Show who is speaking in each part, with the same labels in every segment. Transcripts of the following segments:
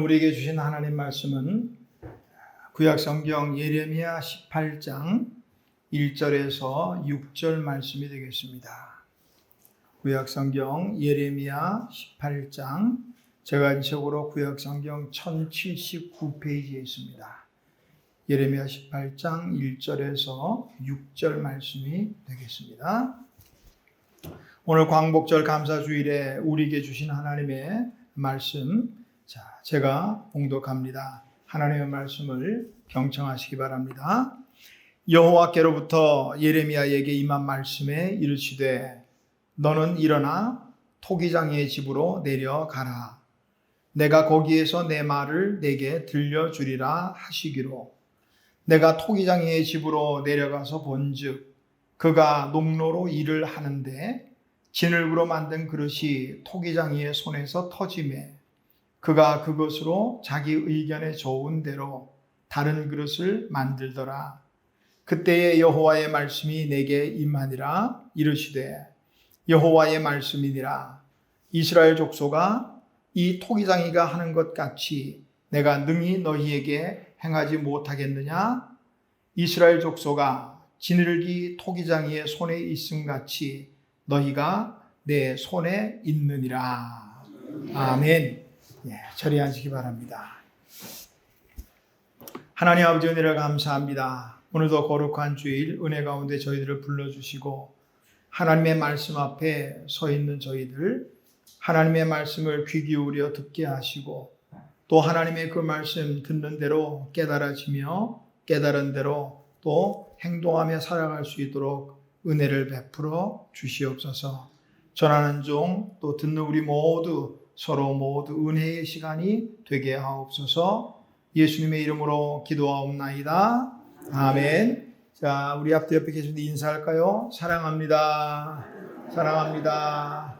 Speaker 1: 오늘 우리에게 주신 하나님 말씀은 구약성경 예레미야 18장 1절에서 6절 말씀이 되겠습니다. 구약성경 예레미야 18장, 제가 책으로 구약성경 1079페이지에 있습니다. 예레미야 18장 1절에서 6절 말씀이 되겠습니다. 오늘 광복절 감사주일에 우리에게 주신 하나님의 말씀, 제가 봉독합니다. 하나님의 말씀을 경청하시기 바랍니다. 여호와께로부터 예레미야에게 임한 말씀에 이르시되 너는 일어나 토기장이의 집으로 내려가라. 내가 거기에서 내 말을 내게 들려주리라 하시기로 내가 토기장이의 집으로 내려가서 본즉 그가 농로로 일을 하는데 진흙으로 만든 그릇이 토기장이의 손에서 터지매 그가 그것으로 자기 의견에 좋은 대로 다른 그릇을 만들더라. 그때에 여호와의 말씀이 내게 임하니라. 이르시되 여호와의 말씀이니라. 이스라엘 족속아, 이 토기장이가 하는 것 같이 내가 능히 너희에게 행하지 못하겠느냐? 이스라엘 족속아, 진흙이 토기장이의 손에 있음 같이 너희가 내 손에 있느니라. 아멘. 처리하시기 바랍니다. 하나님 아버지, 은혜를 감사합니다. 오늘도 거룩한 주일 은혜 가운데 저희들을 불러주시고 하나님의 말씀 앞에 서 있는 저희들, 하나님의 말씀을 귀 기울여 듣게 하시고 또 하나님의 그 말씀 듣는 대로 깨달아지며 깨달은 대로 또 행동하며 살아갈 수 있도록 은혜를 베풀어 주시옵소서. 전하는 종 또 듣는 우리 모두 서로 모두 은혜의 시간이 되게 하옵소서. 예수님의 이름으로 기도하옵나이다. 아멘. 자, 우리 앞에 옆에 계신 분들 인사할까요? 사랑합니다. 사랑합니다.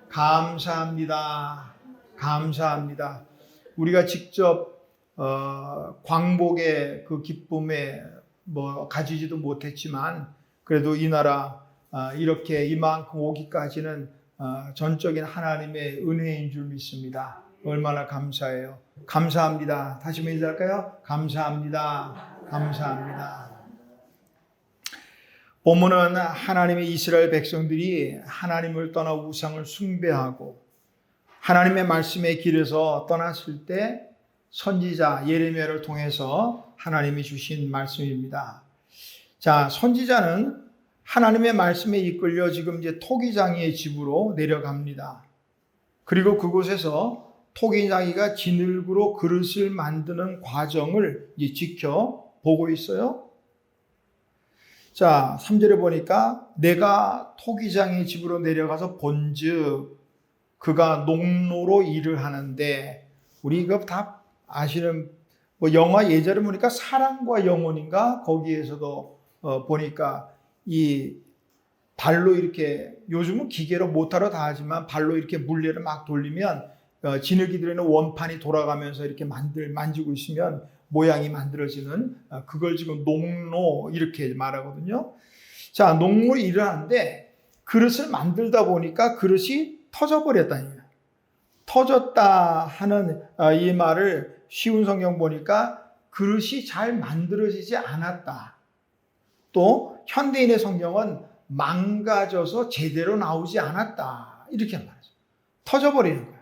Speaker 1: 감사합니다. 감사합니다. 우리가 직접 광복의 그 기쁨에 가지지도 못했지만 그래도 이 나라 이렇게 이만큼 오기까지는 전적인 하나님의 은혜인 줄 믿습니다. 얼마나 감사해요. 감사합니다. 다시 한번 인사할까요? 감사합니다. 감사합니다. 본문은 하나님의 이스라엘 백성들이 하나님을 떠나 우상을 숭배하고 하나님의 말씀의 길에서 떠났을 때 선지자 예레미야를 통해서 하나님이 주신 말씀입니다. 자, 선지자는 하나님의 말씀에 이끌려 지금 이제 토기장이의 집으로 내려갑니다. 그리고 그곳에서 토기장이가 진흙으로 그릇을 만드는 과정을 이제 지켜보고 있어요. 자, 3절에 보니까 내가 토기장이의 집으로 내려가서 본즉 그가 농로로 일을 하는데, 우리 이거 다 아시는 영화 예절을 보니까 사랑과 영혼인가 거기에서도 보니까 이 발로 이렇게, 요즘은 기계로 모터로 다 하지만 발로 이렇게 물레를 막 돌리면 진흙이 들어있는 원판이 돌아가면서 이렇게 만지고 있으면 모양이 만들어지는, 그걸 지금 농로 이렇게 말하거든요. 자, 농로 일을 하는데 그릇을 만들다 보니까 그릇이 터져버렸다는 거예요. 터졌다 하는 이 말을 쉬운 성경 보니까 그릇이 잘 만들어지지 않았다. 또 현대인의 성경은 망가져서 제대로 나오지 않았다. 이렇게 말하죠. 터져버리는 거예요.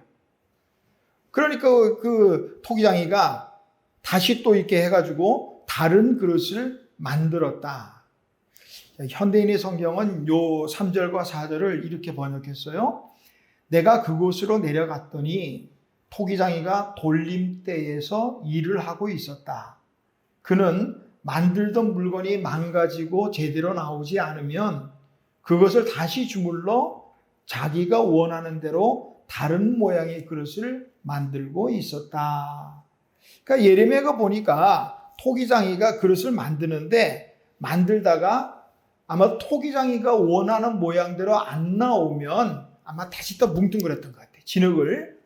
Speaker 1: 그러니까 그 토기장이가 다시 또 이렇게 해가지고 다른 그릇을 만들었다. 현대인의 성경은 요 3절과 4절을 이렇게 번역했어요. 내가 그곳으로 내려갔더니 토기장이가 돌림대에서 일을 하고 있었다. 그는 만들던 물건이 망가지고 제대로 나오지 않으면 그것을 다시 주물러 자기가 원하는 대로 다른 모양의 그릇을 만들고 있었다. 그러니까 예레미야가 보니까 토기장이가 그릇을 만드는데 만들다가 아마 토기장이가 원하는 모양대로 안 나오면 아마 다시 또 뭉뚱그렸던 것 같아요. 진흙을.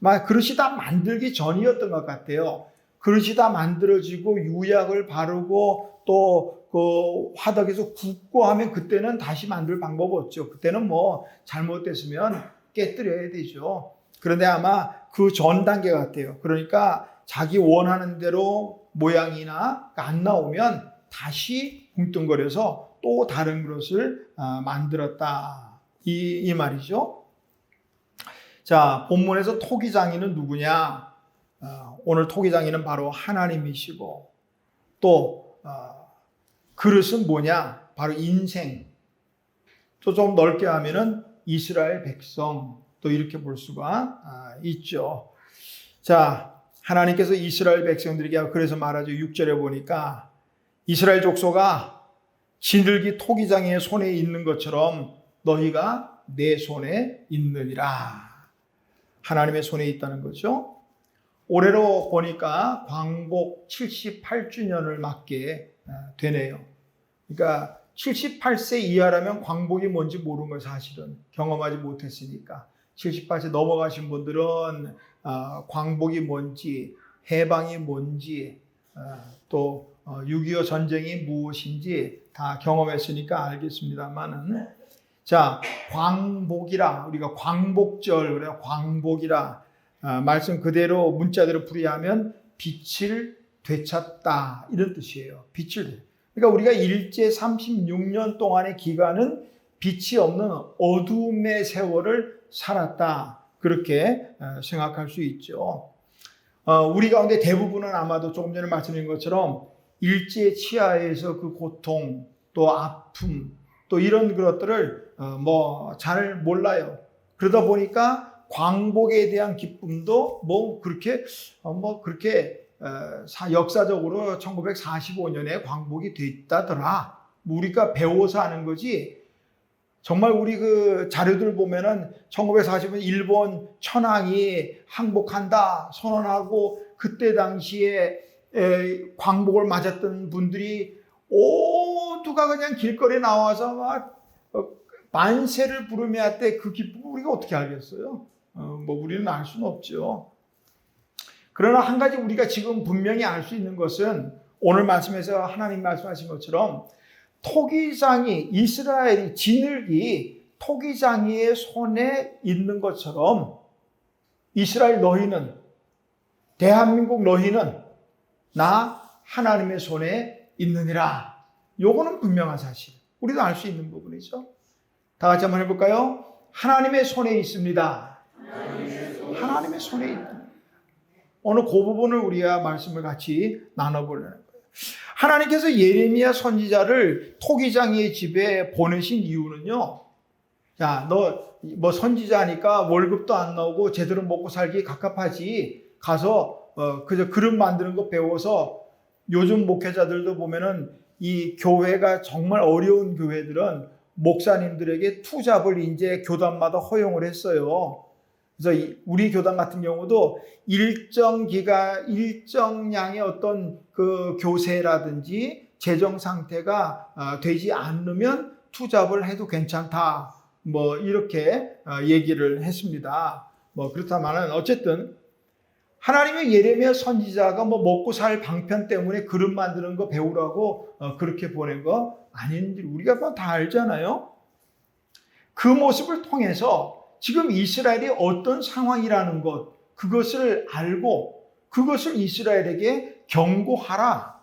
Speaker 1: 아마 그릇이 다 만들기 전이었던 것 같아요. 그릇이 다 만들어지고 유약을 바르고 또 그 화덕에서 굽고 하면 그때는 다시 만들 방법 없죠. 그때는 뭐 잘못됐으면 깨뜨려야 되죠. 그런데 아마 그 전 단계 같아요. 그러니까 자기 원하는 대로 모양이나 안 나오면 다시 뭉뚱거려서 또 다른 그릇을 만들었다. 이 말이죠. 자, 본문에서 토기장이는 누구냐? 오늘 토기장이는 바로 하나님이시고, 또 그릇은 뭐냐? 바로 인생. 또 좀 넓게 하면은 이스라엘 백성, 또 이렇게 볼 수가 있죠. 자, 하나님께서 이스라엘 백성들에게 그래서 말하죠. 6절에 보니까 이스라엘 족속아, 지늘기 토기장의 손에 있는 것처럼 너희가 내 손에 있느니라. 하나님의 손에 있다는 거죠. 올해로 보니까 광복 78주년을 맞게 되네요. 그러니까 78세 이하라면 광복이 뭔지 모르는 걸 사실은 경험하지 못했으니까 78세 넘어가신 분들은 광복이 뭔지, 해방이 뭔지, 또 6.25 전쟁이 무엇인지 다 경험했으니까 알겠습니다만은, 자, 광복이라, 우리가 광복절, 그래요. 광복이라, 말씀 그대로 문자대로 풀이하면 빛을 되찾다, 이런 뜻이에요. 빛을. 그러니까 우리가 일제 36년 동안의 기간은 빛이 없는 어둠의 세월을 살았다, 그렇게 생각할 수 있죠. 우리 가운데 대부분은 아마도 조금 전에 말씀드린 것처럼 일제 치하에서 그 고통, 또 아픔, 또 이런 것들을 잘 몰라요. 그러다 보니까 광복에 대한 기쁨도 그렇게 역사적으로 1945년에 광복이 됐다더라, 우리가 배워서 아는 거지. 정말 우리 그 자료들 보면은 1945년 일본 천황이 항복한다 선언하고 그때 당시에 광복을 맞았던 분들이 모두가 그냥 길거리에 나와서 막 만세를 부르며 할 때 그 기쁨을 우리가 어떻게 알겠어요? 우리는 알 수는 없죠. 그러나 한 가지 우리가 지금 분명히 알 수 있는 것은 오늘 말씀에서 하나님 말씀하신 것처럼 토기장이, 이스라엘이 지늘기 토기장이의 손에 있는 것처럼 이스라엘 너희는, 대한민국 너희는 나 하나님의 손에 있느니라. 요거는 분명한 사실, 우리도 알 수 있는 부분이죠. 다 같이 한번 해볼까요? 하나님의 손에 있습니다. 하나님의 손에 있다. 오늘 그 부분을 우리가 말씀을 같이 나눠보려는 거예요. 하나님께서 예레미야 선지자를 토기장이의 집에 보내신 이유는요, 야, 너 선지자니까 월급도 안 나오고 제대로 먹고 살기 갑갑하지, 가서 그저 그릇 만드는 거 배워서, 요즘 목회자들도 보면은 이 교회가 정말 어려운 교회들은 목사님들에게 투잡을 이제 교단마다 허용을 했어요. 그래서 우리 교단 같은 경우도 일정 기간, 일정 양의 어떤 그 교세라든지 재정 상태가 되지 않으면 투잡을 해도 괜찮다, 이렇게 얘기를 했습니다. 그렇다마는 어쨌든 하나님의 예레미야 선지자가 먹고 살 방편 때문에 그릇 만드는 거 배우라고 그렇게 보낸 거 아닌지 우리가 다 알잖아요. 그 모습을 통해서 지금 이스라엘이 어떤 상황이라는 것, 그것을 알고 그것을 이스라엘에게 경고하라.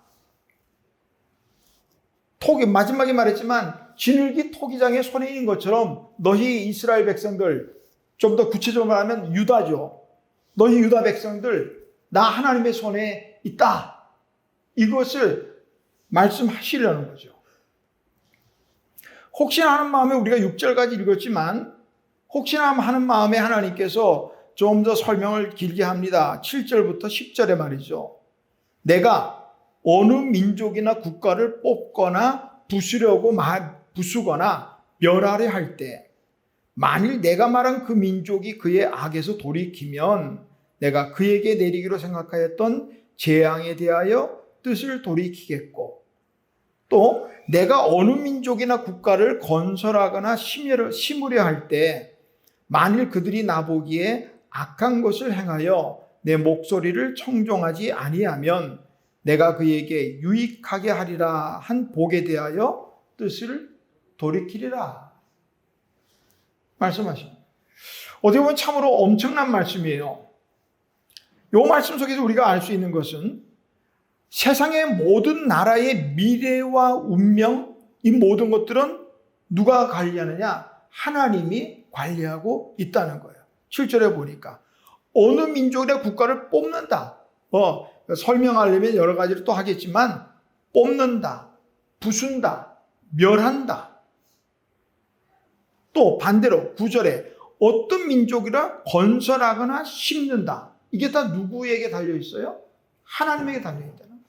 Speaker 1: 마지막에 말했지만 지늘기 토기장의 손에 있는 것처럼 너희 이스라엘 백성들, 좀 더 구체적으로 말하면 유다죠. 너희 유다 백성들, 나 하나님의 손에 있다, 이것을 말씀하시려는 거죠. 혹시나 하는 마음에 우리가 6절까지 읽었지만 혹시나 하는 마음에 하나님께서 좀 더 설명을 길게 합니다. 7절부터 10절에 말이죠. 내가 어느 민족이나 국가를 뽑거나 부수거나 멸하려 할 때, 만일 내가 말한 그 민족이 그의 악에서 돌이키면 내가 그에게 내리기로 생각하였던 재앙에 대하여 뜻을 돌이키겠고, 또 내가 어느 민족이나 국가를 건설하거나 심으려 할 때 만일 그들이 나보기에 악한 것을 행하여 내 목소리를 청종하지 아니하면 내가 그에게 유익하게 하리라 한 복에 대하여 뜻을 돌이키리라 말씀하십니다. 어떻게 보면 참으로 엄청난 말씀이에요. 이 말씀 속에서 우리가 알 수 있는 것은 세상의 모든 나라의 미래와 운명, 이 모든 것들은 누가 관리하느냐? 하나님이 관리하고 있다는 거예요. 7절에 보니까 어느 민족이나 국가를 뽑는다. 설명하려면 여러 가지를 또 하겠지만 뽑는다, 부순다, 멸한다. 또 반대로 9절에 어떤 민족이라 건설하거나 심는다. 이게 다 누구에게 달려 있어요? 하나님에게 달려 있다는 거예요.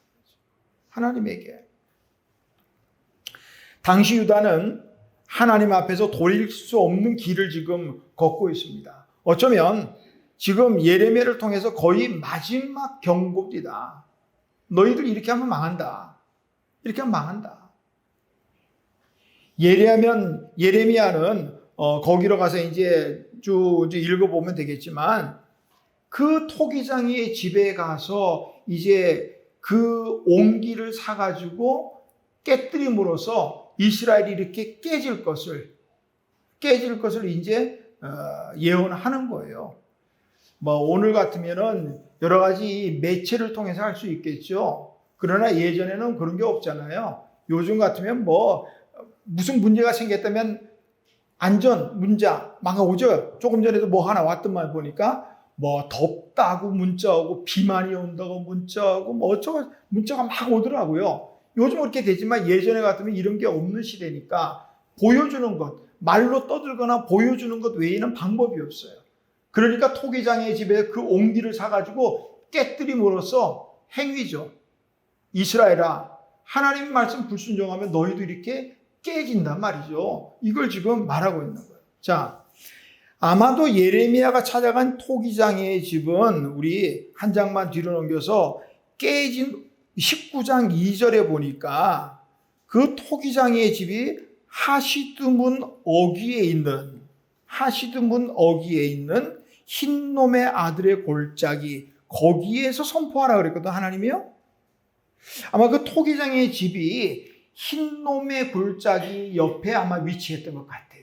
Speaker 1: 하나님에게. 당시 유다는 하나님 앞에서 돌릴 수 없는 길을 지금 걷고 있습니다. 어쩌면 지금 예레미야를 통해서 거의 마지막 경고입니다. 너희들 이렇게 하면 망한다. 이렇게 하면 망한다. 예레미야는 거기로 가서 이제 쭉 읽어보면 되겠지만 그 토기장의 집에 가서 이제 그 옹기를 사가지고 깨뜨림으로써 이스라엘이 이렇게 깨질 것을 이제 예언하는 거예요. 뭐 오늘 같으면은 여러 가지 매체를 통해서 할 수 있겠죠. 그러나 예전에는 그런 게 없잖아요. 요즘 같으면 뭐 무슨 문제가 생겼다면 안전 문자 막 오죠. 조금 전에도 뭐 하나 왔던만 보니까 뭐 덥다고 문자 오고 비만이 온다고 문자 오고 뭐 어쩌고 문자가 막 오더라고요. 요즘 그렇게 되지만 예전에 같으면 이런 게 없는 시대니까 보여주는 것, 말로 떠들거나 보여주는 것 외에는 방법이 없어요. 그러니까 토기장의 집에 그 옹기를 사가지고 깨뜨림으로써 행위죠. 이스라엘아, 하나님 말씀 불순종하면 너희도 이렇게 깨진단 말이죠. 이걸 지금 말하고 있는 거예요. 자, 아마도 예레미야가 찾아간 토기장의 집은 우리 한 장만 뒤로 넘겨서 깨진 19장 2절에 보니까 그 토기장의 집이 하시드문 어귀에 있는 흰놈의 아들의 골짜기 거기에서 선포하라 그랬거든 하나님이요. 아마 그 토기장의 집이 흰놈의 골짜기 옆에 아마 위치했던 것 같아요.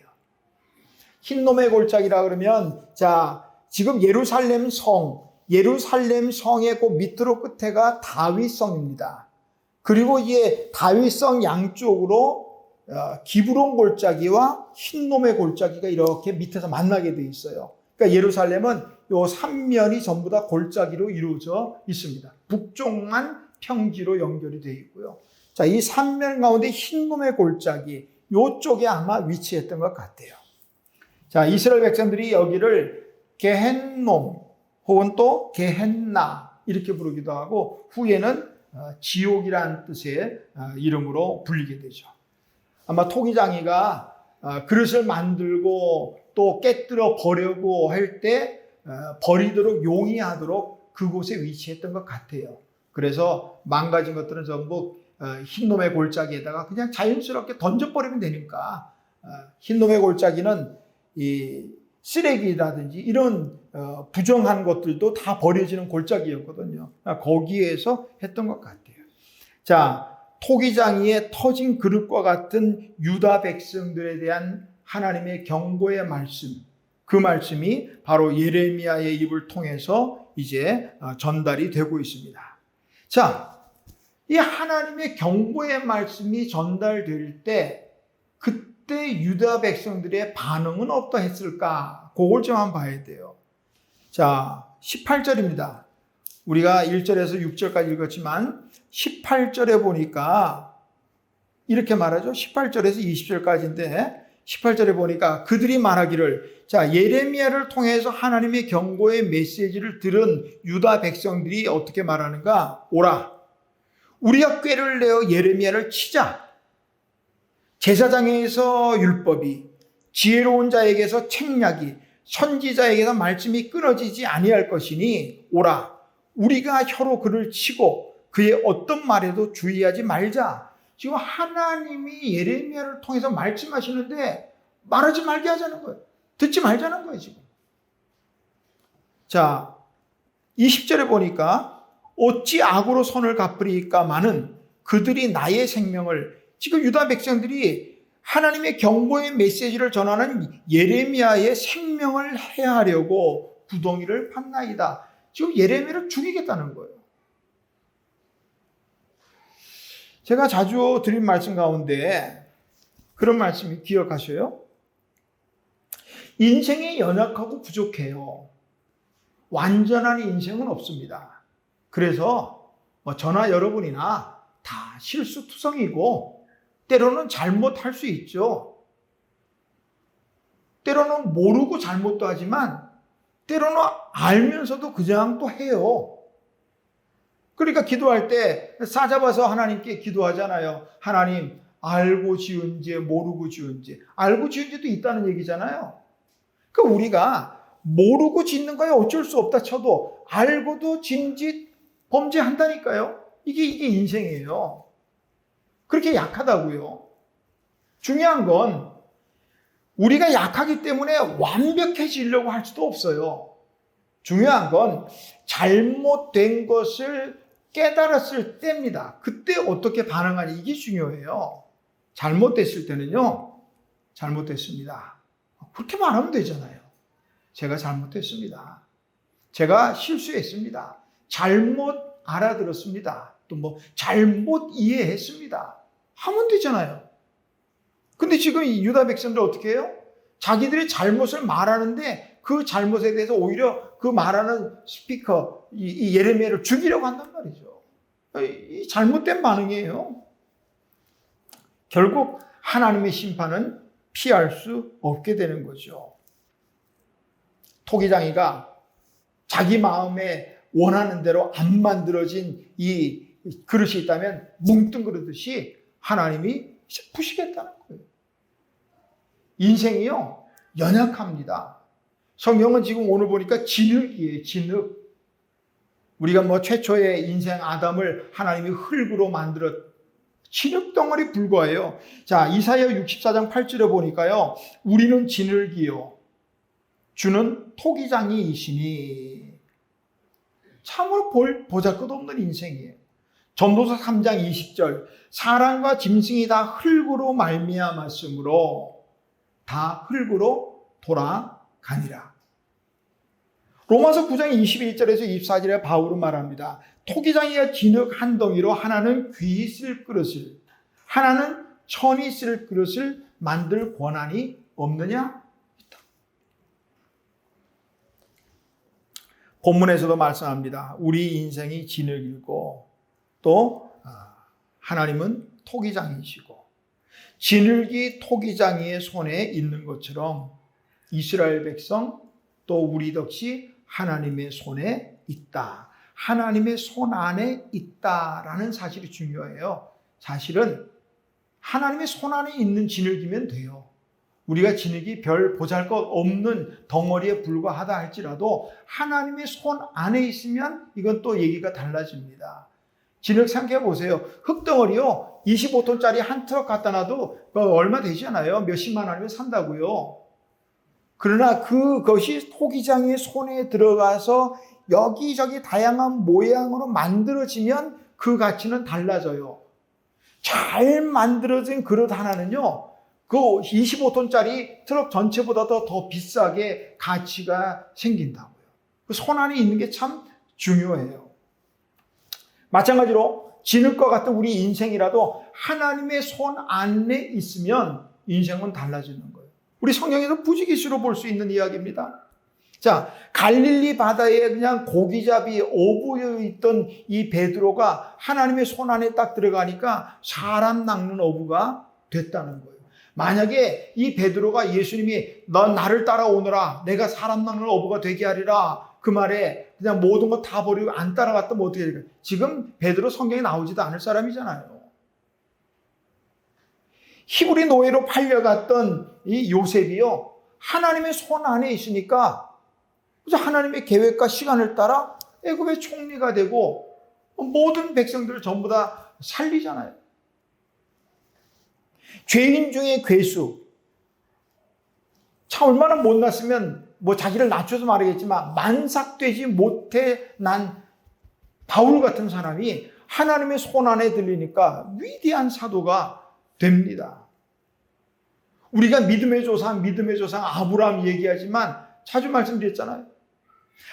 Speaker 1: 흰놈의 골짜기라 그러면 자 지금 예루살렘 성의 그 밑으로 끝에가 다윗성입니다. 그리고 이게 다윗성 양쪽으로 기브론 골짜기와 흰놈의 골짜기가 이렇게 밑에서 만나게 돼 있어요. 그러니까 예루살렘은 요 3면이 전부 다 골짜기로 이루어져 있습니다. 북쪽만 평지로 연결이 되어 있고요. 자, 이 3면 가운데 흰놈의 골짜기 요쪽에 아마 위치했던 것 같아요. 자, 이스라엘 백성들이 여기를 게헨놈 혹은 또 게헨나 이렇게 부르기도 하고 후에는 지옥이라는 뜻의 이름으로 불리게 되죠. 아마 토기장이가 그릇을 만들고 또 깨뜨려 버리고 할 때 버리도록 용이하도록 그곳에 위치했던 것 같아요. 그래서 망가진 것들은 전부 흰놈의 골짜기에다가 그냥 자연스럽게 던져버리면 되니까 흰놈의 골짜기는 이 쓰레기라든지 이런 부정한 것들도 다 버려지는 골짜기였거든요. 거기에서 했던 것 같아요. 자, 토기장이에 터진 그릇과 같은 유다 백성들에 대한 하나님의 경고의 말씀, 그 말씀이 바로 예레미야의 입을 통해서 이제 전달이 되고 있습니다. 자, 이 하나님의 경고의 말씀이 전달될 때 그때 유다 백성들의 반응은 어떠했을까? 그걸 좀 한번 봐야 돼요. 자, 18절입니다. 우리가 1절에서 6절까지 읽었지만 18절에 보니까 이렇게 말하죠. 18절에서 20절까지인데 18절에 보니까 그들이 말하기를 자 예레미야를 통해서 하나님의 경고의 메시지를 들은 유다 백성들이 어떻게 말하는가? 오라 우리가 꾀를 내어 예레미야를 치자. 제사장에게서 율법이 지혜로운 자에게서 책략이 선지자에게서 말씀이 끊어지지 아니할 것이니 오라 우리가 혀로 그를 치고 그의 어떤 말에도 주의하지 말자. 지금 하나님이 예레미야를 통해서 말씀하시는데 말하지 말게 하자는 거예요. 듣지 말자는 거예요 지금. 자 20절에 보니까 어찌 악으로 손을 갚으리까마는 그들이 나의 생명을 지금 유다 백성들이 하나님의 경고의 메시지를 전하는 예레미야의 생명을 해하려고 구덩이를 팠나이다. 지금 예레미야를 죽이겠다는 거예요. 제가 자주 드린 말씀 가운데 그런 말씀이 기억하셔요? 인생이 연약하고 부족해요. 완전한 인생은 없습니다. 그래서 저나 여러분이나 다 실수투성이고 때로는 잘못할 수 있죠. 때로는 모르고 잘못도 하지만 때로는 알면서도 그냥 또 해요. 그러니까 기도할 때 싸잡아서 하나님께 기도하잖아요. 하나님, 알고 지은 죄, 모르고 지은 죄. 알고 지은 죄도 있다는 얘기잖아요. 그러니까 우리가 모르고 짓는 거야 어쩔 수 없다 쳐도 알고도 짓 범죄한다니까요. 이게 인생이에요. 그렇게 약하다고요. 중요한 건 우리가 약하기 때문에 완벽해지려고 할 수도 없어요. 중요한 건 잘못된 것을 깨달았을 때입니다. 그때 어떻게 반응하니 이게 중요해요. 잘못됐을 때는요. 잘못됐습니다. 그렇게 말하면 되잖아요. 제가 잘못했습니다. 제가 실수했습니다. 잘못 알아들었습니다. 또 잘못 이해했습니다. 하면 되잖아요. 근데 지금 이 유다 백성들 어떻게 해요? 자기들의 잘못을 말하는데 그 잘못에 대해서 오히려 그 말하는 스피커, 이 예레미야를 죽이려고 한단 말이죠. 이 잘못된 반응이에요. 결국 하나님의 심판은 피할 수 없게 되는 거죠. 토기장이가 자기 마음에 원하는 대로 안 만들어진 이 그릇이 있다면 뭉뚱그르듯이 하나님이 부시겠다는 거예요. 인생이요, 연약합니다. 성경은 지금 오늘 보니까 진흙이에요, 진흙. 우리가 최초의 인생 아담을 하나님이 흙으로 만들었, 진흙 덩어리 불과해요. 자, 이사야 64장 8절에 보니까요, 우리는 진흙이요, 주는 토기장이이시니. 참으로 보잘것없는 인생이에요. 전도서 3장 20절, 사람과 짐승이 다 흙으로 말미암았으므로 다 흙으로 돌아가니라. 로마서 9장 21절에서 24절에 바울은 말합니다. 토기장이가 진흙 한 덩이로 하나는 귀히 쓸 그릇을, 하나는 천히 쓸 그릇을 만들 권한이 없느냐? 있다. 본문에서도 말씀합니다. 우리 인생이 진흙이고 또 하나님은 토기장이시고, 진흙이 토기장이의 손에 있는 것처럼 이스라엘 백성 또 우리 덕시 하나님의 손에 있다. 하나님의 손 안에 있다라는 사실이 중요해요. 사실은 하나님의 손 안에 있는 진흙이면 돼요. 우리가 진흙이 별 보잘것없는 덩어리에 불과하다 할지라도 하나님의 손 안에 있으면 이건 또 얘기가 달라집니다. 진흙 생각해 보세요. 흙덩어리요, 25톤짜리 한 트럭 갖다 놔도 얼마 되지 않아요. 몇십만 원이면 산다고요. 그러나 그것이 토기장의 손에 들어가서 여기저기 다양한 모양으로 만들어지면 그 가치는 달라져요. 잘 만들어진 그릇 하나는요, 그 25톤짜리 트럭 전체보다도 더 비싸게 가치가 생긴다고요. 그 손 안에 있는 게 참 중요해요. 마찬가지로 진흙과 같은 우리 인생이라도 하나님의 손 안에 있으면 인생은 달라지는 거예요. 우리 성경에서 부지기수로 볼 수 있는 이야기입니다. 자, 갈릴리 바다에 그냥 고기잡이 어부여 있던 이 베드로가 하나님의 손 안에 딱 들어가니까 사람 낚는 어부가 됐다는 거예요. 만약에 이 베드로가 예수님이 넌 나를 따라오너라, 내가 사람 낚는 어부가 되게 하리라, 그 말에 그냥 모든 거 다 버리고 안 따라갔다면 어떻게 될까요? 지금 베드로 성경에 나오지도 않을 사람이잖아요. 히브리 노예로 팔려갔던 이 요셉이요, 하나님의 손 안에 있으니까 하나님의 계획과 시간을 따라 애굽의 총리가 되고 모든 백성들을 전부 다 살리잖아요. 죄인 중에 괴수. 참 얼마나 못났으면 자기를 낮춰서 말하겠지만 만삭되지 못해 난 바울 같은 사람이 하나님의 손 안에 들리니까 위대한 사도가 됩니다. 우리가 믿음의 조상 아브라함 얘기하지만 자주 말씀드렸잖아요.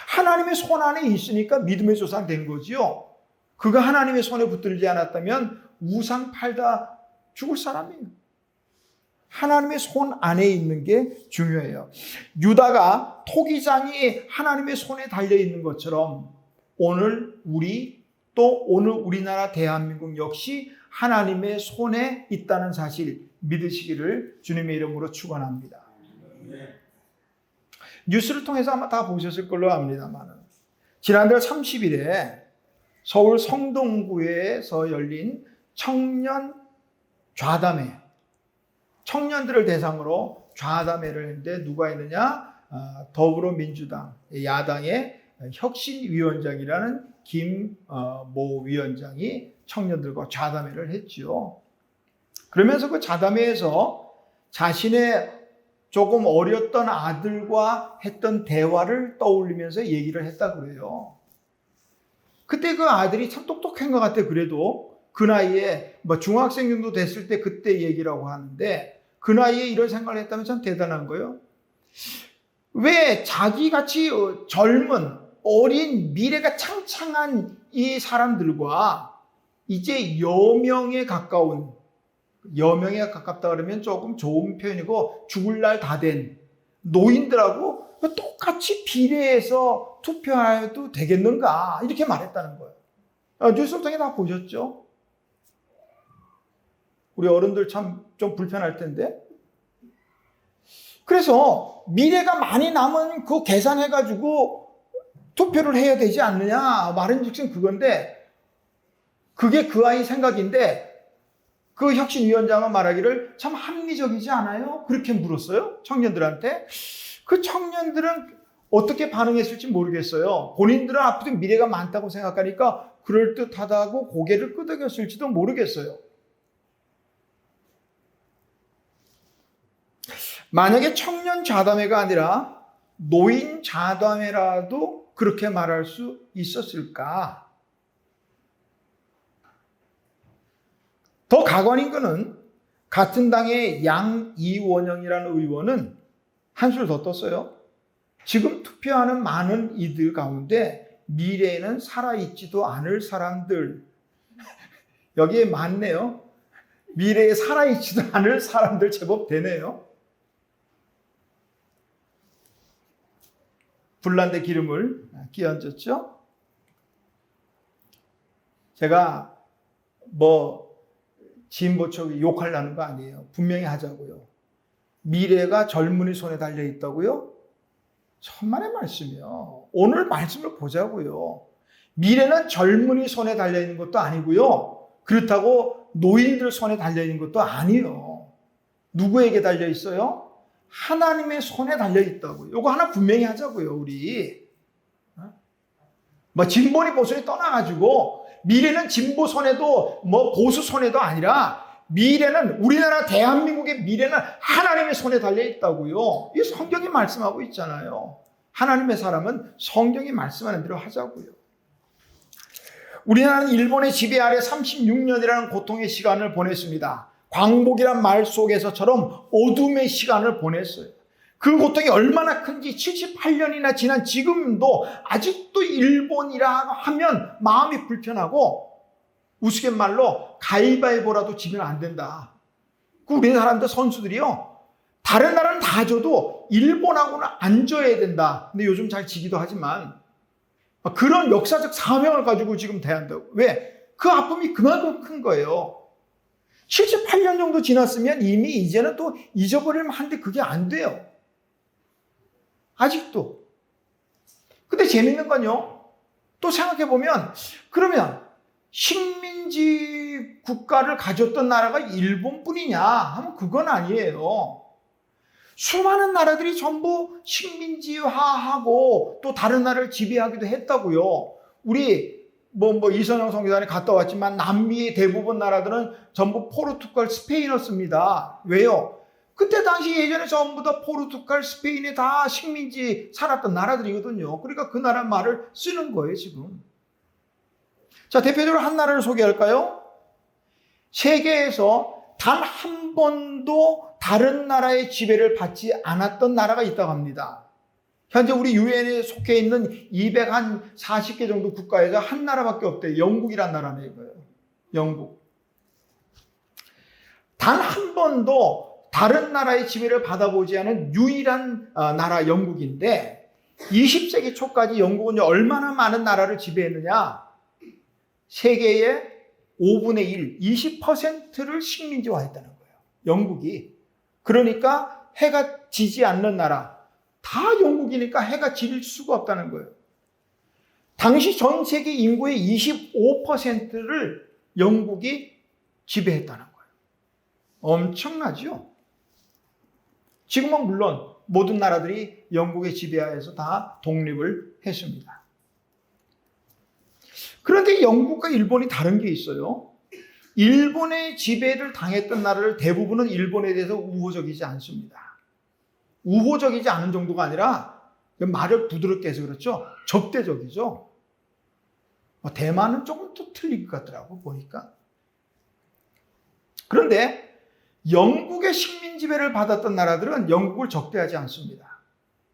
Speaker 1: 하나님의 손 안에 있으니까 믿음의 조상 된 거지요. 그가 하나님의 손에 붙들지 않았다면 우상 팔다 죽을 사람이에요. 하나님의 손 안에 있는 게 중요해요. 유다가 토기장이 하나님의 손에 달려 있는 것처럼 오늘 오늘 우리나라 대한민국 역시 하나님의 손에 있다는 사실 믿으시기를 주님의 이름으로 축원합니다. 뉴스를 통해서 아마 다 보셨을 걸로 압니다만 지난달 30일에 서울 성동구에서 열린 청년 좌담회, 청년들을 대상으로 좌담회를 했는데 누가 있느냐? 더불어민주당 야당의 혁신위원장이라는 김모 위원장이 청년들과 좌담회를 했죠. 그러면서 그 좌담회에서 자신의 조금 어렸던 아들과 했던 대화를 떠올리면서 얘기를 했다고 그래요. 그때 그 아들이 참 똑똑한 것 같아. 그래도 그 나이에 중학생 정도 됐을 때 그때 얘기라고 하는데 그 나이에 이런 생각을 했다면 참 대단한 거예요. 왜 자기같이 젊은 어린 미래가 창창한 이 사람들과 이제 여명에 가깝다 그러면 조금 좋은 표현이고 죽을 날 다 된 노인들하고 똑같이 비례해서 투표해도 되겠는가 이렇게 말했다는 거예요. 뉴스를 통해 다 보셨죠? 우리 어른들 참 좀 불편할 텐데. 그래서 미래가 많이 남은 그 계산해가지고 투표를 해야 되지 않느냐 말은즉슨 그건데 그게 그 아이 생각인데 그 혁신위원장은 말하기를 참 합리적이지 않아요? 그렇게 물었어요. 청년들한테. 그 청년들은 어떻게 반응했을지 모르겠어요. 본인들은 앞으로 미래가 많다고 생각하니까 그럴듯하다고 고개를 끄덕였을지도 모르겠어요. 만약에 청년 좌담회가 아니라 노인 좌담회라도 그렇게 말할 수 있었을까? 더 가관인 것은 같은 당의 양이원영이라는 의원은 한술 더 떴어요. 지금 투표하는 많은 이들 가운데 미래에는 살아있지도 않을 사람들, 여기에 많네요. 미래에 살아있지도 않을 사람들 제법 되네요. 불난데 기름을 끼얹었죠. 제가 진보 쪽이 욕하려는 거 아니에요. 분명히 하자고요. 미래가 젊은이 손에 달려 있다고요? 천만의 말씀이요. 오늘 말씀을 보자고요. 미래는 젊은이 손에 달려 있는 것도 아니고요. 그렇다고 노인들 손에 달려 있는 것도 아니에요. 누구에게 달려 있어요? 하나님의 손에 달려 있다고요. 이거 하나 분명히 하자고요, 우리. 진보니 보수니 떠나가지고 미래는 진보 손에도 보수 손에도 아니라 미래는 우리나라 대한민국의 미래는 하나님의 손에 달려 있다고요. 이 성경이 말씀하고 있잖아요. 하나님의 사람은 성경이 말씀하는 대로 하자고요. 우리나라는 일본의 지배 아래 36년이라는 고통의 시간을 보냈습니다. 광복이란 말 속에서처럼 어둠의 시간을 보냈어요. 그 고통이 얼마나 큰지 78년이나 지난 지금도 아직도 일본이라 하면 마음이 불편하고 우스갯말로 가위바위보라도 지면 안 된다. 우리 사람들 선수들이요. 다른 나라는 다 져도 일본하고는 안 져야 된다. 근데 요즘 잘 지기도 하지만 그런 역사적 사명을 가지고 지금 대한다고. 왜? 그 아픔이 그만큼 큰 거예요. 78년 정도 지났으면 이미 이제는 또 잊어버릴만 한데 그게 안 돼요. 아직도. 근데 재밌는 건요. 또 생각해보면 그러면 식민지 국가를 가졌던 나라가 일본뿐이냐 하면 그건 아니에요. 수많은 나라들이 전부 식민지화하고 또 다른 나라를 지배하기도 했다고요. 우리 이선영 선교사님 갔다 왔지만 남미의 대부분 나라들은 전부 포르투갈, 스페인어씁니다. 왜요? 그때 당시 예전에 전부 다 포르투갈, 스페인에 다 식민지 살았던 나라들이거든요. 그러니까 그 나라 말을 쓰는 거예요, 지금. 자, 대표적으로 한 나라를 소개할까요? 세계에서 단 한 번도 다른 나라의 지배를 받지 않았던 나라가 있다고 합니다. 현재 우리 유엔에 속해 있는 240개 정도 국가에서 한 나라밖에 없대요. 영국이란 나라는 이거예요. 영국. 단 한 번도 다른 나라의 지배를 받아보지 않은 유일한 나라 영국인데 20세기 초까지 영국은 얼마나 많은 나라를 지배했느냐? 세계의 5분의 1, 20%를 식민지화했다는 거예요. 영국이. 그러니까 해가 지지 않는 나라, 다 영국이니까 해가 질 수가 없다는 거예요. 당시 전 세계 인구의 25%를 영국이 지배했다는 거예요. 엄청나죠? 지금은 물론 모든 나라들이 영국의 지배하에서 다 독립을 했습니다. 그런데 영국과 일본이 다른 게 있어요. 일본의 지배를 당했던 나라를 대부분은 일본에 대해서 우호적이지 않습니다. 우호적이지 않은 정도가 아니라 말을 부드럽게 해서 그렇죠. 적대적이죠. 대만은 조금 또 틀린 것 같더라고 보니까. 그런데 영국의 식민 지배를 받았던 나라들은 영국을 적대하지 않습니다.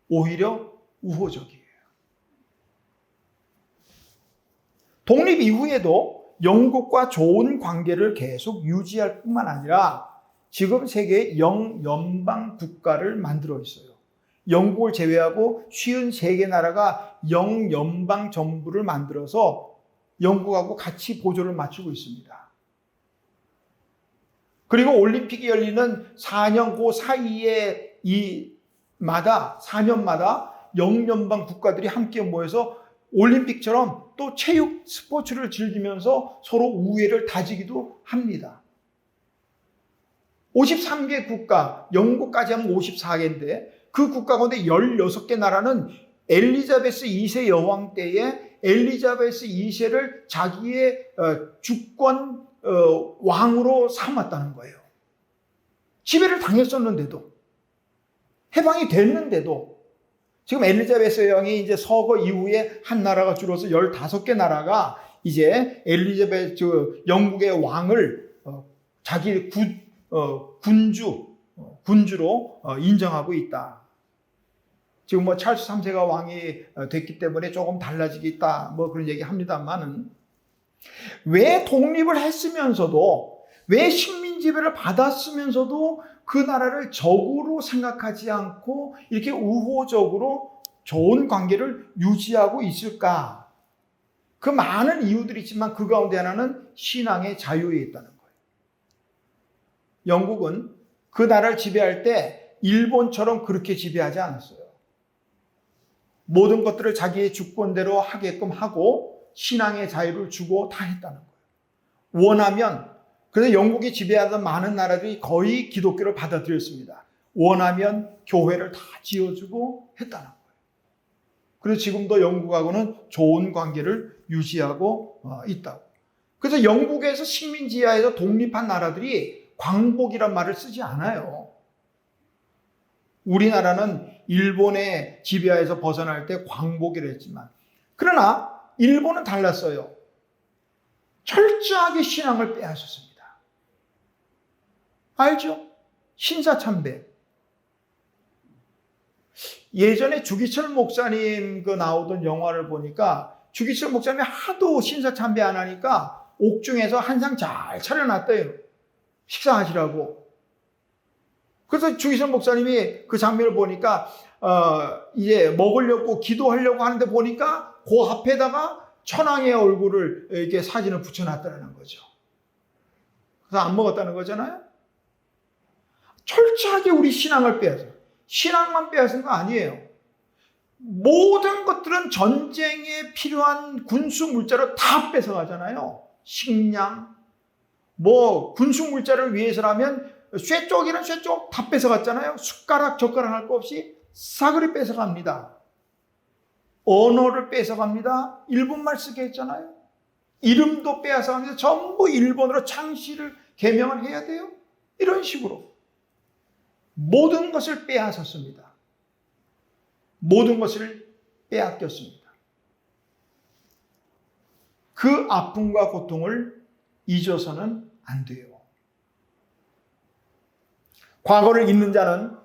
Speaker 1: 오히려 우호적이에요. 독립 이후에도 영국과 좋은 관계를 계속 유지할 뿐만 아니라 지금 세계에 영연방 국가를 만들어 있어요. 영국을 제외하고 53개 나라가 영연방 정부를 만들어서 영국하고 같이 보조를 맞추고 있습니다. 그리고 올림픽이 열리는 4년 그 사이에 4년마다 영연방 국가들이 함께 모여서 올림픽처럼 또 체육 스포츠를 즐기면서 서로 우애를 다지기도 합니다. 53개 국가, 영국까지 하면 54개인데 그 국가 가운데 16개 나라는 엘리자베스 2세 여왕 때에 엘리자베스 2세를 자기의 주권 왕으로 삼았다는 거예요. 지배를 당했었는데도, 해방이 됐는데도, 지금 엘리자베스 여왕이 이제 서거 이후에 한 나라가 줄어서 15개 나라가 이제 엘리자베스 영국의 왕을 자기 군주로 인정하고 있다. 지금 뭐 찰스 3세가 왕이 됐기 때문에 조금 달라지겠다, 뭐 그런 얘기 합니다만은, 왜 독립을 했으면서도, 왜 식민 지배를 받았으면서도 그 나라를 적으로 생각하지 않고 이렇게 우호적으로 좋은 관계를 유지하고 있을까? 그 많은 이유들이 있지만 그 가운데 하나는 신앙의 자유에 있다는 거예요. 영국은 그 나라를 지배할 때 일본처럼 그렇게 지배하지 않았어요. 모든 것들을 자기의 주권대로 하게끔 하고 신앙의 자유를 주고 다 했다는 거예요. 원하면, 그래서 영국이 지배하던 많은 나라들이 거의 기독교를 받아들였습니다. 원하면 교회를 다 지어주고 했다는 거예요. 그래서 지금도 영국하고는 좋은 관계를 유지하고 있다고. 그래서 영국에서 식민지하에서 독립한 나라들이 광복이란 말을 쓰지 않아요. 우리나라는 일본의 지배하에서 벗어날 때 광복이라 했지만, 그러나 일본은 달랐어요. 철저하게 신앙을 빼앗았습니다. 알죠? 신사참배. 예전에 주기철 목사님 나오던 영화를 보니까 주기철 목사님이 하도 신사참배 안 하니까 옥중에서 한상 잘 차려놨대요. 식사하시라고. 그래서 주기철 목사님이 그 장면을 보니까 이제 먹으려고 기도하려고 하는데 보니까 그 앞에다가 천황의 얼굴을 이렇게 사진을 붙여놨다는 거죠. 그래서 안 먹었다는 거잖아요. 철저하게 우리 신앙을 빼앗아요. 신앙만 빼앗은 거 아니에요. 모든 것들은 전쟁에 필요한 군수 물자를 다 뺏어가잖아요. 식량, 뭐 군수 물자를 위해서라면 쇠쪽이란 쇠쪽 다 뺏어갔잖아요. 숟가락, 젓가락 할 거 없이 싸그리 뺏어갑니다. 언어를 뺏어갑니다. 일본말 쓰게 했잖아요. 이름도 빼앗아갑니다. 전부 일본어로 창씨를 개명을 해야 돼요. 이런 식으로 모든 것을 빼앗았습니다. 모든 것을 빼앗겼습니다. 그 아픔과 고통을 잊어서는 안 돼요. 과거를 잊는 자는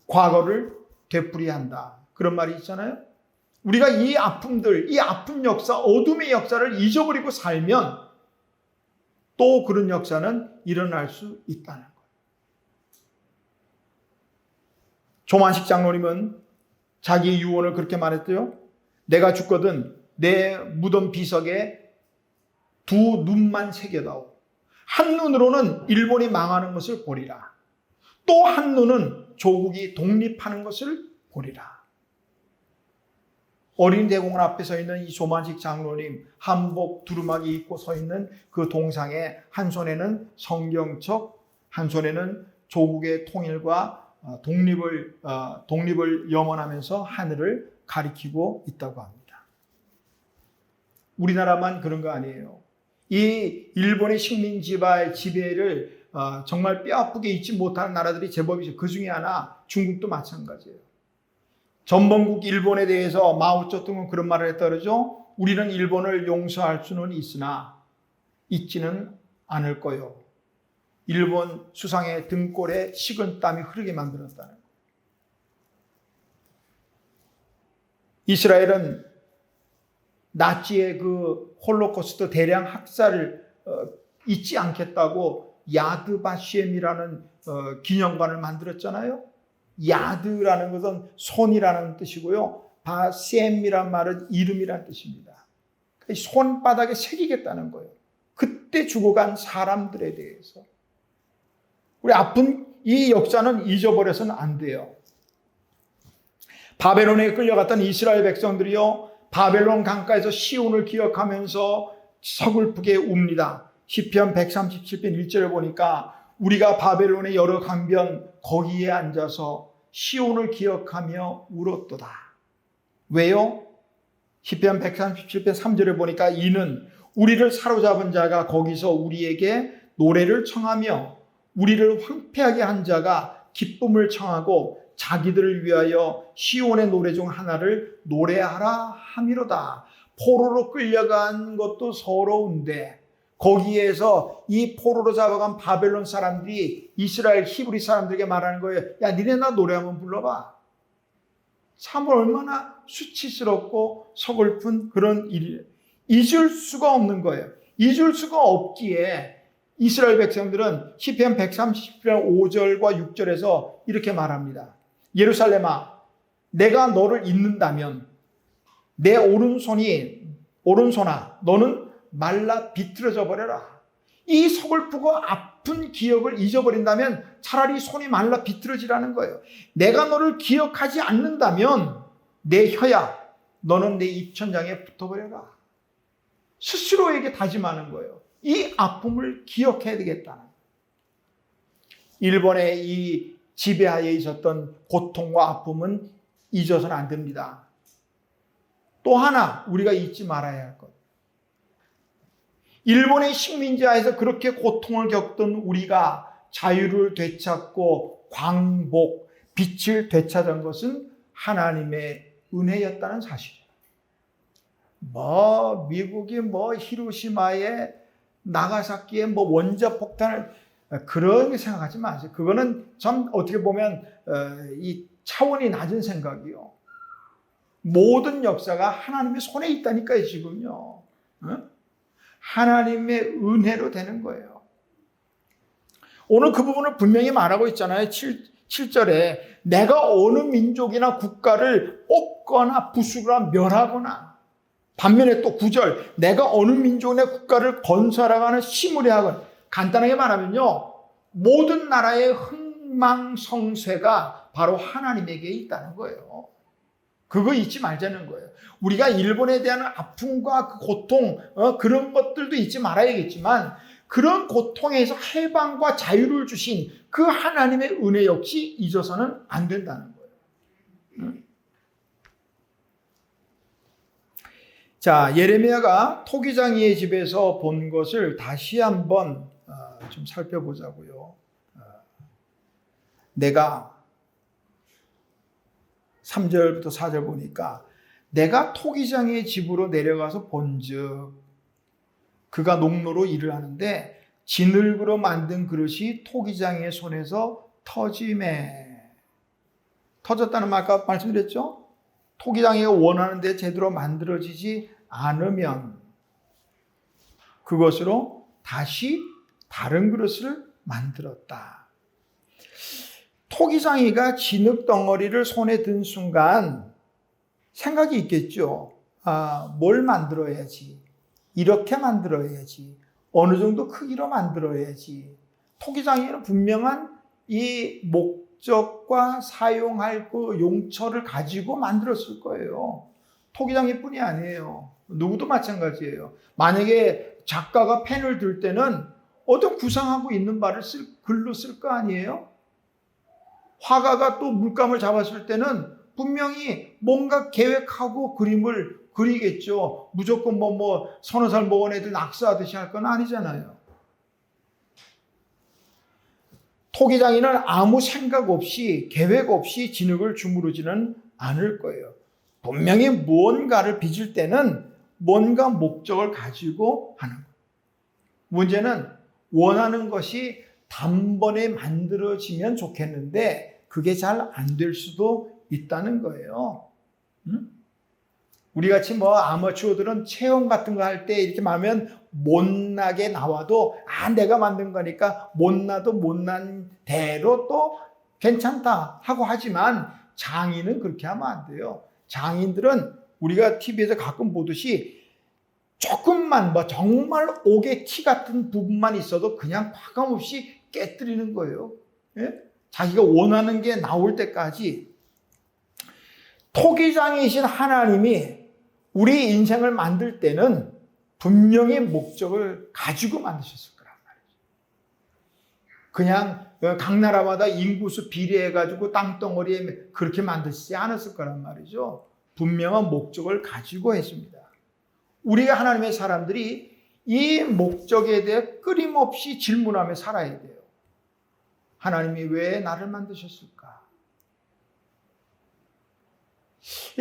Speaker 1: 과거를 되풀이한다. 그런 말이 있잖아요. 우리가 이 아픔들, 이 아픈 역사, 어둠의 역사를 잊어버리고 살면 또 그런 역사는 일어날 수 있다는 거예요. 조만식 장로님은 자기 유언을 그렇게 말했대요. 내가 죽거든 내 무덤 비석에 두 눈만 새겨다오. 한 눈으로는 일본이 망하는 것을 보리라. 또 한 눈은 조국이 독립하는 것을 보리라. 어린 대공원 앞에 서 있는 이 조만식 장로님, 한복 두루마기 입고 서 있는 그 동상에 한 손에는 성경책, 한 손에는 조국의 통일과 독립을 염원하면서 하늘을 가리키고 있다고 합니다. 우리나라만 그런 거 아니에요. 이 일본의 식민 지배를 정말 뼈아프게 잊지 못하는 나라들이 제법 있어요. 그 중에 하나 중국도 마찬가지예요. 전범국 일본에 대해서 마오쩌둥은 그런 말을 했다 그러죠. 우리는 일본을 용서할 수는 있으나 잊지는 않을 거요. 일본 수상의 등골에 식은 땀이 흐르게 만들었다는 거예요. 이스라엘은 나치의 그 홀로코스트 대량 학살을 잊지 않겠다고 야드바시엠이라는 기념관을 만들었잖아요. 야드라는 것은 손이라는 뜻이고요. 바셈이란 말은 이름이라는 뜻입니다. 손바닥에 새기겠다는 거예요. 그때 죽어간 사람들에 대해서. 우리 아픈 이 역사는 잊어버려서는 안 돼요. 바벨론에 끌려갔던 이스라엘 백성들이요, 바벨론 강가에서 시온을 기억하면서 서글프게 웁니다. 시편 137편 1절을 보니까 우리가 바벨론의 여러 강변 거기에 앉아서 시온을 기억하며 울었도다. 왜요? 시편 137편 3절에 보니까 이는 우리를 사로잡은 자가 거기서 우리에게 노래를 청하며 우리를 황폐하게 한 자가 기쁨을 청하고 자기들을 위하여 시온의 노래 중 하나를 노래하라 함이로다. 포로로 끌려간 것도 서러운데 거기에서 이 포로로 잡아간 바벨론 사람들이 이스라엘 히브리 사람들에게 말하는 거예요. 야, 니네 나 노래 한번 불러봐. 참 얼마나 수치스럽고 서글픈 그런 일이에요. 잊을 수가 없는 거예요. 잊을 수가 없기에 이스라엘 백성들은 시편 130편 5절과 6절에서 이렇게 말합니다. 예루살렘아, 내가 너를 잊는다면 내 오른손아 너는 말라 비틀어져 버려라. 이 서글프고 아픈 기억을 잊어버린다면 차라리 손이 말라 비틀어지라는 거예요. 내가 너를 기억하지 않는다면 내 혀야 너는 내 입천장에 붙어버려라. 스스로에게 다짐하는 거예요. 이 아픔을 기억해야 되겠다. 일본의 이 지배하에 있었던 고통과 아픔은 잊어서는 안 됩니다. 또 하나 우리가 잊지 말아야 할 것. 일본의 식민지하에서 그렇게 고통을 겪던 우리가 자유를 되찾고 광복, 빛을 되찾은 것은 하나님의 은혜였다는 사실이에요. 미국이 히로시마에 나가사키에 원자 폭탄을 그렇게 생각하지 마세요. 그거는 참 어떻게 보면 이 차원이 낮은 생각이요. 모든 역사가 하나님의 손에 있다니까요, 지금요. 하나님의 은혜로 되는 거예요. 오늘 그 부분을 분명히 말하고 있잖아요. 7절에 내가 어느 민족이나 국가를 뽑거나 부수거나 멸하거나, 반면에 또 9절 내가 어느 민족이나 국가를 건설하거나 심으려하거나, 간단하게 말하면요, 모든 나라의 흥망성쇠가 바로 하나님에게 있다는 거예요. 그거 잊지 말자는 거예요. 우리가 일본에 대한 아픔과 그 고통, 그런 것들도 잊지 말아야겠지만 그런 고통에서 해방과 자유를 주신 그 하나님의 은혜 역시 잊어서는 안 된다는 거예요. 자, 예레미야가 토기장이의 집에서 본 것을 다시 한번 좀 살펴보자고요. 내가 3절부터 4절 보니까 내가 토기장의 집으로 내려가서 본즉 그가 농로로 일을 하는데 진흙으로 만든 그릇이 토기장의 손에서 터짐에. 터졌다는 말 아까 말씀드렸죠? 토기장이가 원하는 데 제대로 만들어지지 않으면 그것으로 다시 다른 그릇을 만들었다. 토기장이가 진흙 덩어리를 손에 든 순간 생각이 있겠죠. 뭘 만들어야지. 이렇게 만들어야지. 어느 정도 크기로 만들어야지. 토기장이는 분명한 이 목적과 사용할 그 용처를 가지고 만들었을 거예요. 토기장이뿐이 아니에요. 누구도 마찬가지예요. 만약에 작가가 펜을 들 때는 어떤 구상하고 있는 바를 글로 쓸 거 아니에요? 화가가 또 물감을 잡았을 때는 분명히 뭔가 계획하고 그림을 그리겠죠. 무조건 서너 살 먹은 애들 낙서하듯이 할 건 아니잖아요. 토기장이는 아무 생각 없이 계획 없이 진흙을 주무르지는 않을 거예요. 분명히 무언가를 빚을 때는 뭔가 목적을 가지고 하는 거예요. 문제는 원하는 것이 단번에 만들어지면 좋겠는데 그게 잘 안 될 수도 있다는 거예요. 우리 같이 아마추어들은 체험 같은 거 할 때 이렇게 하면 못나게 나와도 내가 만든 거니까 못나도 못난 대로 또 괜찮다 하고 하지만 장인은 그렇게 하면 안 돼요. 장인들은 우리가 TV에서 가끔 보듯이 조금만 정말 옥의 티 같은 부분만 있어도 그냥 과감없이 깨뜨리는 거예요. 예? 자기가 원하는 게 나올 때까지. 토기장이신 하나님이 우리 인생을 만들 때는 분명히 목적을 가지고 만드셨을 거란 말이죠. 그냥 각 나라마다 인구수 비례해가지고 땅덩어리에 그렇게 만드시지 않았을 거란 말이죠. 분명한 목적을 가지고 했습니다. 우리가 하나님의 사람들이 이 목적에 대해 끊임없이 질문하며 살아야 돼요. 하나님이 왜 나를 만드셨을까?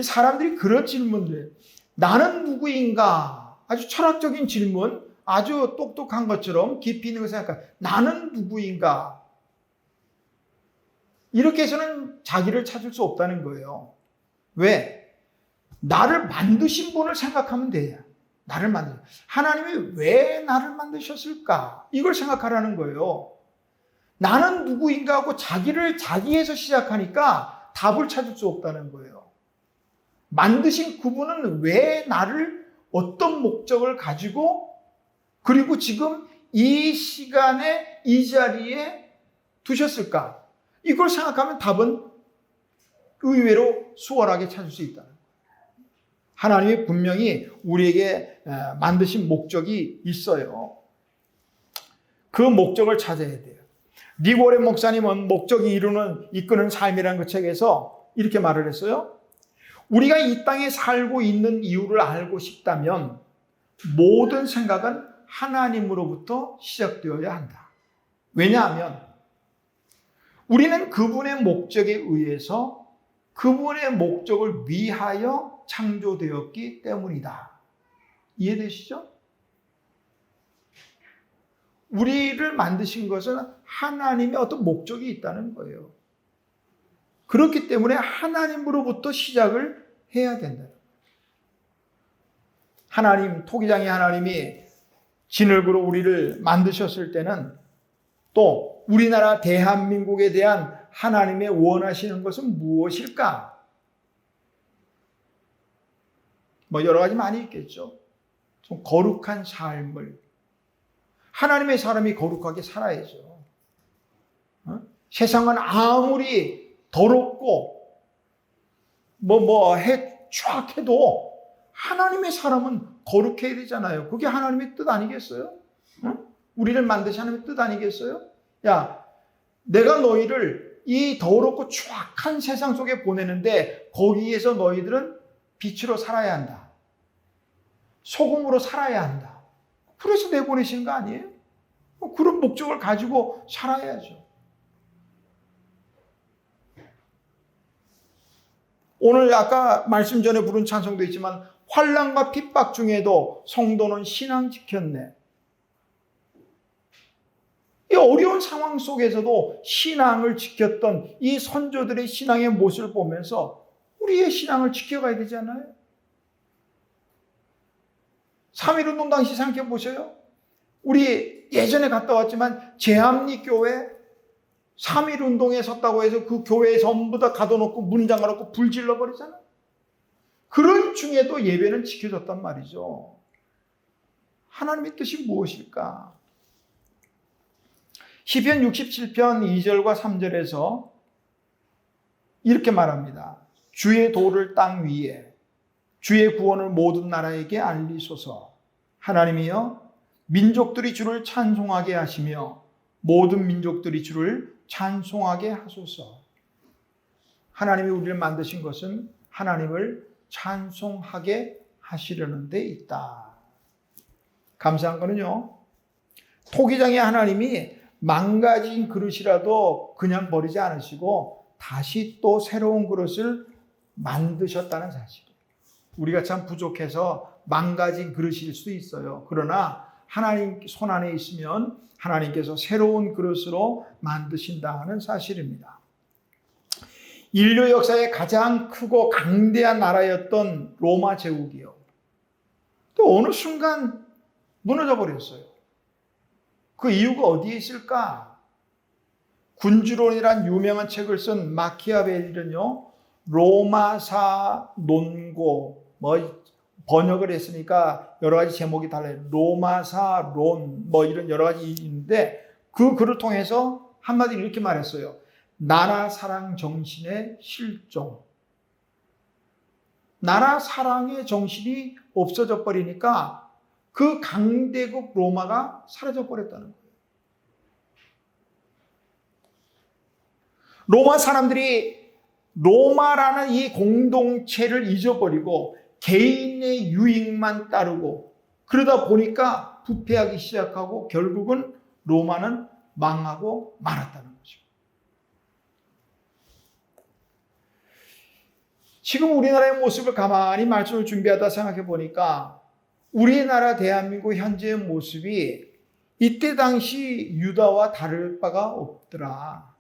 Speaker 1: 사람들이 그런 질문들, 나는 누구인가? 아주 철학적인 질문, 아주 똑똑한 것처럼 깊이 있는 걸 생각해. 나는 누구인가? 이렇게 해서는 자기를 찾을 수 없다는 거예요. 왜? 나를 만드신 분을 생각하면 돼요. 하나님이 왜 나를 만드셨을까? 이걸 생각하라는 거예요. 나는 누구인가 하고 자기를 자기에서 시작하니까 답을 찾을 수 없다는 거예요. 만드신 그분은 왜 나를 어떤 목적을 가지고 그리고 지금 이 시간에 이 자리에 두셨을까? 이걸 생각하면 답은 의외로 수월하게 찾을 수 있다. 하나님이 분명히 우리에게 만드신 목적이 있어요. 그 목적을 찾아야 돼요. 니고레 목사님은 목적이 이끄는 삶이라는 그 책에서 이렇게 말을 했어요. 우리가 이 땅에 살고 있는 이유를 알고 싶다면 모든 생각은 하나님으로부터 시작되어야 한다. 왜냐하면 우리는 그분의 목적에 의해서 그분의 목적을 위하여 창조되었기 때문이다. 이해되시죠? 우리를 만드신 것은 하나님의 어떤 목적이 있다는 거예요. 그렇기 때문에 하나님으로부터 시작을 해야 된다. 토기장의 하나님이 진흙으로 우리를 만드셨을 때는 또 우리나라 대한민국에 대한 하나님의 원하시는 것은 무엇일까? 여러 가지 많이 있겠죠. 좀 거룩한 삶을. 하나님의 사람이 거룩하게 살아야죠. 세상은 아무리 더럽고 쫙 해도 하나님의 사람은 거룩해야 되잖아요. 그게 하나님의 뜻 아니겠어요? 우리를 만드신 하나님의 뜻 아니겠어요? 야, 내가 너희를 이 더럽고 추악한 세상 속에 보내는데 거기에서 너희들은 빛으로 살아야 한다. 소금으로 살아야 한다. 그래서 내보내시는 거 아니에요? 그런 목적을 가지고 살아야죠. 오늘 아까 말씀 전에 부른 찬송도 있지만 환난과 핍박 중에도 성도는 신앙 지켰네. 이 어려운 어려운 상황 속에서도 신앙을 지켰던 이 선조들의 신앙의 모습을 보면서 우리의 신앙을 지켜가야 되지 않아요? 3.1운동 당시 생각해 보세요. 우리 예전에 갔다 왔지만 제합리교회 3.1운동에 섰다고 해서 그 교회에 전부 다 가둬놓고 문 잠가놓고 불 질러버리잖아요. 그런 중에도 예배는 지켜졌단 말이죠. 하나님의 뜻이 무엇일까? 시편 67편 2절과 3절에서 이렇게 말합니다. 주의 도를 땅 위에, 주의 구원을 모든 나라에게 알리소서. 하나님이여, 민족들이 주를 찬송하게 하시며 모든 민족들이 주를 찬송하게 하소서. 하나님이 우리를 만드신 것은 하나님을 찬송하게 하시려는 데 있다. 감사한 거는요, 토기장의 하나님이 망가진 그릇이라도 그냥 버리지 않으시고 다시 또 새로운 그릇을 만드셨다는 사실이에요. 우리가 참 부족해서 망가진 그릇일 수도 있어요. 그러나 하나님 손 안에 있으면 하나님께서 새로운 그릇으로 만드신다는 사실입니다. 인류 역사의 가장 크고 강대한 나라였던 로마 제국이요, 또 어느 순간 무너져 버렸어요. 그 이유가 어디에 있을까? 군주론이란 유명한 책을 쓴 마키아벨리는요, 로마사 논고, 번역을 했으니까 여러 가지 제목이 달라요. 로마사론, 이런 여러 가지 있는데 그 글을 통해서 한마디로 이렇게 말했어요. 나라 사랑 정신의 실종. 나라 사랑의 정신이 없어져 버리니까 그 강대국 로마가 사라져 버렸다는 거예요. 로마 사람들이 로마라는 이 공동체를 잊어버리고 개인의 유익만 따르고 그러다 보니까 부패하기 시작하고 결국은 로마는 망하고 말았다는 거죠. 지금 우리나라의 모습을 가만히 말씀을 준비하다 생각해 보니까 우리나라 대한민국 현재의 모습이 이때 당시 유다와 다를 바가 없더라.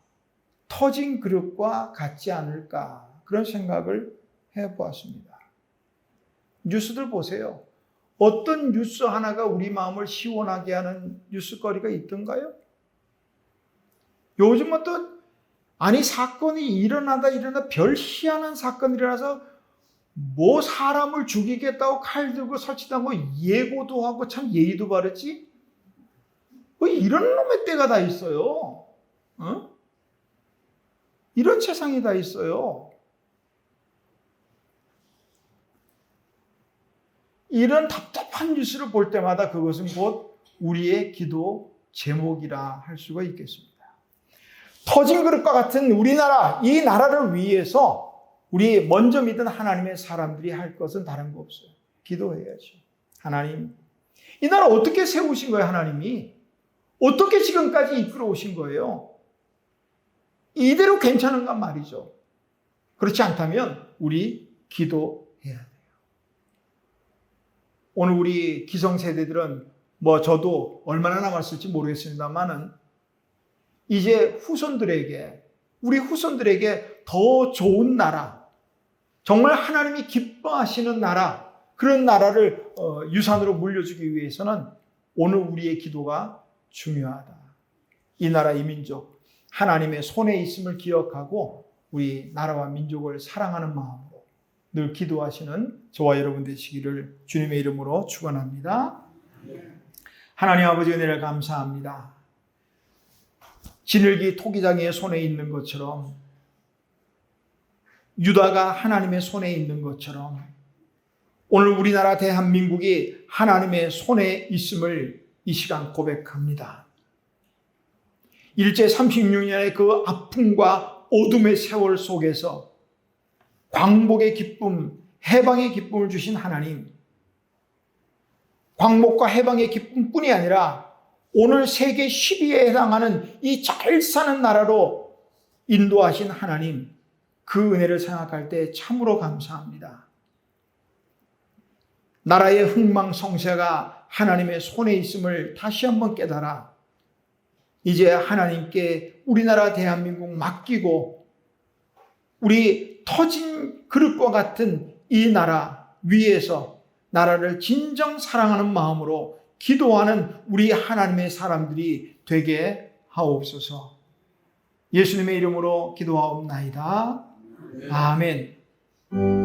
Speaker 1: 터진 그릇과 같지 않을까, 그런 생각을 해보았습니다. 뉴스들 보세요. 어떤 뉴스 하나가 우리 마음을 시원하게 하는 뉴스거리가 있던가요? 요즘은 또 사건이 일어나다 별 희한한 사건이 일어나서 사람을 죽이겠다고 칼 들고 설치다고 예고도 하고 참 예의도 바르지? 이런 놈의 때가 다 있어요. 이런 세상이 다 있어요. 이런 답답한 뉴스를 볼 때마다 그것은 곧 우리의 기도 제목이라 할 수가 있겠습니다. 터진 그릇과 같은 우리나라, 이 나라를 위해서 우리 먼저 믿은 하나님의 사람들이 할 것은 다른 거 없어요. 기도해야죠. 하나님, 이 나라 어떻게 세우신 거예요, 하나님이? 어떻게 지금까지 이끌어 오신 거예요? 이대로 괜찮은가 말이죠. 그렇지 않다면 우리 기도해야 돼요. 오늘 우리 기성세대들은 저도 얼마나 남았을지 모르겠습니다만은 이제 우리 후손들에게 더 좋은 나라, 정말 하나님이 기뻐하시는 나라, 그런 나라를 유산으로 물려주기 위해서는 오늘 우리의 기도가 중요하다. 이 나라, 이 민족, 하나님의 손에 있음을 기억하고 우리 나라와 민족을 사랑하는 마음으로 늘 기도하시는 저와 여러분 되시기를 주님의 이름으로 축원합니다. 하나님 아버지, 은혜를 감사합니다. 진흙이 토기장의 손에 있는 것처럼, 유다가 하나님의 손에 있는 것처럼 오늘 우리나라 대한민국이 하나님의 손에 있음을 이 시간 고백합니다. 일제 36년의 그 아픔과 어둠의 세월 속에서 광복의 기쁨, 해방의 기쁨을 주신 하나님, 광복과 해방의 기쁨뿐이 아니라 오늘 세계 10위에 해당하는 이 잘 사는 나라로 인도하신 하나님, 그 은혜를 생각할 때 참으로 감사합니다. 나라의 흥망성쇠가 하나님의 손에 있음을 다시 한번 깨달아 이제 하나님께 우리나라 대한민국 맡기고 우리 터진 그릇과 같은 이 나라 위에서 나라를 진정 사랑하는 마음으로 기도하는 우리 하나님의 사람들이 되게 하옵소서. 예수님의 이름으로 기도하옵나이다. 아멘.